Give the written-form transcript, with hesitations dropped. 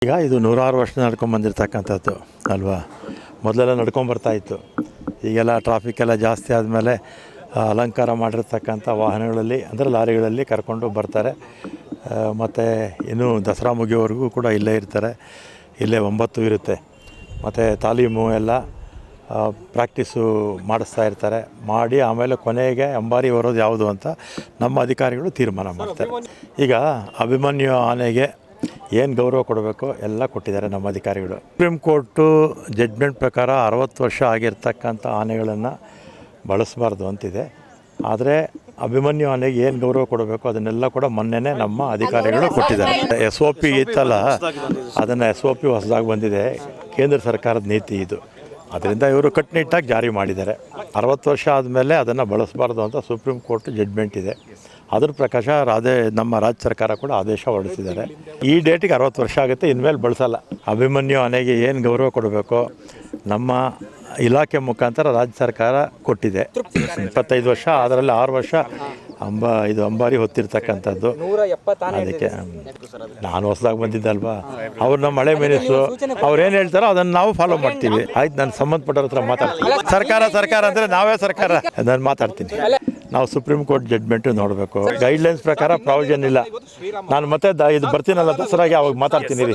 ಈಗ ಇದು ನೂರಾರು ವರ್ಷ ನಡ್ಕೊಂಬಂದಿರ್ತಕ್ಕಂಥದ್ದು ಅಲ್ವಾ. ಮೊದಲೆಲ್ಲ ನಡ್ಕೊಂಬರ್ತಾಯಿತ್ತು. ಈಗೆಲ್ಲ ಟ್ರಾಫಿಕ್ಕೆಲ್ಲ ಜಾಸ್ತಿ ಆದಮೇಲೆ ಅಲಂಕಾರ ಮಾಡಿರ್ತಕ್ಕಂಥ ವಾಹನಗಳಲ್ಲಿ ಅಂದರೆ ಲಾರಿಗಳಲ್ಲಿ ಕರ್ಕೊಂಡು ಬರ್ತಾರೆ. ಮತ್ತು ಇನ್ನೂ ದಸರಾ ಮುಗಿಯೋವರೆಗೂ ಕೂಡ ಇಲ್ಲೇ ಇರ್ತಾರೆ. ಇಲ್ಲೇ 9 ಇರುತ್ತೆ. ಮತ್ತು ತಾಲೀಮು ಎಲ್ಲ ಪ್ರಾಕ್ಟೀಸು ಮಾಡಿಸ್ತಾ ಇರ್ತಾರೆ. ಮಾಡಿ ಆಮೇಲೆ ಕೊನೆಗೆ ಅಂಬಾರಿ ಹೊರೋದು ಯಾವುದು ಅಂತ ನಮ್ಮ ಅಧಿಕಾರಿಗಳು ತೀರ್ಮಾನ ಮಾಡ್ತಾರೆ. ಈಗ ಅಭಿಮನ್ಯು ಆನೆಗೆ ಏನು ಗೌರವ ಕೊಡಬೇಕು ಎಲ್ಲ ಕೊಟ್ಟಿದ್ದಾರೆ ನಮ್ಮ ಅಧಿಕಾರಿಗಳು. ಸುಪ್ರೀಂ ಕೋರ್ಟು ಜಡ್ಜ್ಮೆಂಟ್ ಪ್ರಕಾರ 60 ವರ್ಷ ಆಗಿರ್ತಕ್ಕಂಥ ಆನೆಗಳನ್ನು ಬಳಸಬಾರ್ದು ಅಂತಿದೆ. ಆದರೆ ಅಭಿಮನ್ಯು ಆನೆಗೆ ಏನು ಗೌರವ ಕೊಡಬೇಕು ಅದನ್ನೆಲ್ಲ ಕೂಡ ಮೊನ್ನೆನೇ ನಮ್ಮ ಅಧಿಕಾರಿಗಳು ಕೊಟ್ಟಿದ್ದಾರೆ. SOP ಇತ್ತಲ್ಲ, ಅದನ್ನು SOP ಹೊಸದಾಗಿ ಬಂದಿದೆ. ಕೇಂದ್ರ ಸರ್ಕಾರದ ನೀತಿ ಇದು. ಅದರಿಂದ ಇವರು ಕಟ್ಟುನಿಟ್ಟಾಗಿ ಜಾರಿ ಮಾಡಿದ್ದಾರೆ. 60 ವರ್ಷ ಆದಮೇಲೆ ಅದನ್ನು ಬಳಸಬಾರ್ದು ಅಂತ ಸುಪ್ರೀಂ ಕೋರ್ಟ್ ಜಡ್ಜ್ಮೆಂಟ್ ಇದೆ. ಅದ್ರ ಪ್ರಕಾಶ ನಮ್ಮ ರಾಜ್ಯ ಸರ್ಕಾರ ಕೂಡ ಆದೇಶ ಹೊರಡಿಸಿದ್ದಾರೆ. ಈ ಡೇಟಿಗೆ 60 ವರ್ಷ ಆಗುತ್ತೆ, ಇನ್ಮೇಲೆ ಬಳಸಲ್ಲ. ಅಭಿಮನ್ಯು ಆನೆಗೆ ಏನು ಗೌರವ ಕೊಡಬೇಕು ನಮ್ಮ ಇಲಾಖೆ ಮುಖಾಂತರ ರಾಜ್ಯ ಸರ್ಕಾರ ಕೊಟ್ಟಿದೆ. 25 ವರ್ಷ, ಅದರಲ್ಲಿ 6 ವರ್ಷ ಅಂಬಾರಿ ಹೊತ್ತಿರ್ತಕ್ಕಂಥದ್ದು. ಅದಕ್ಕೆ ನಾನು ಹೊಸದಾಗಿ ಬಂದಿದ್ದಲ್ವಾ, ಅವ್ರು ನಮ್ಮ ಹಳೆ ಮಿನಿಸ್ಟ್ರು ಅವ್ರು ಏನು ಹೇಳ್ತಾರೋ ಅದನ್ನು ನಾವು ಫಾಲೋ ಮಾಡ್ತೀವಿ. ಆಯ್ತು, ನಾನು ಸಂಬಂಧಪಟ್ಟವ್ರ ಹತ್ರ ಮಾತಾಡ್ತೀನಿ. ಸರ್ಕಾರ ಅಂದರೆ ನಾವೇ ಸರ್ಕಾರ, ನಾನು ಮಾತಾಡ್ತೀನಿ. ನಾವು ಸುಪ್ರೀಂ ಕೋರ್ಟ್ ಜಡ್ಜ್ಮೆಂಟು ನೋಡಬೇಕು. ಗೈಡ್ಲೈನ್ಸ್ ಪ್ರಕಾರ ಪ್ರಾವಿಷನ್ ಇಲ್ಲ. ನಾನು ಮತ್ತೆ ಇದು ಬರ್ತೀನಲ್ಲ ದಸರಾಗೆ, ಅವಾಗ ಮಾತಾಡ್ತೀನಿ.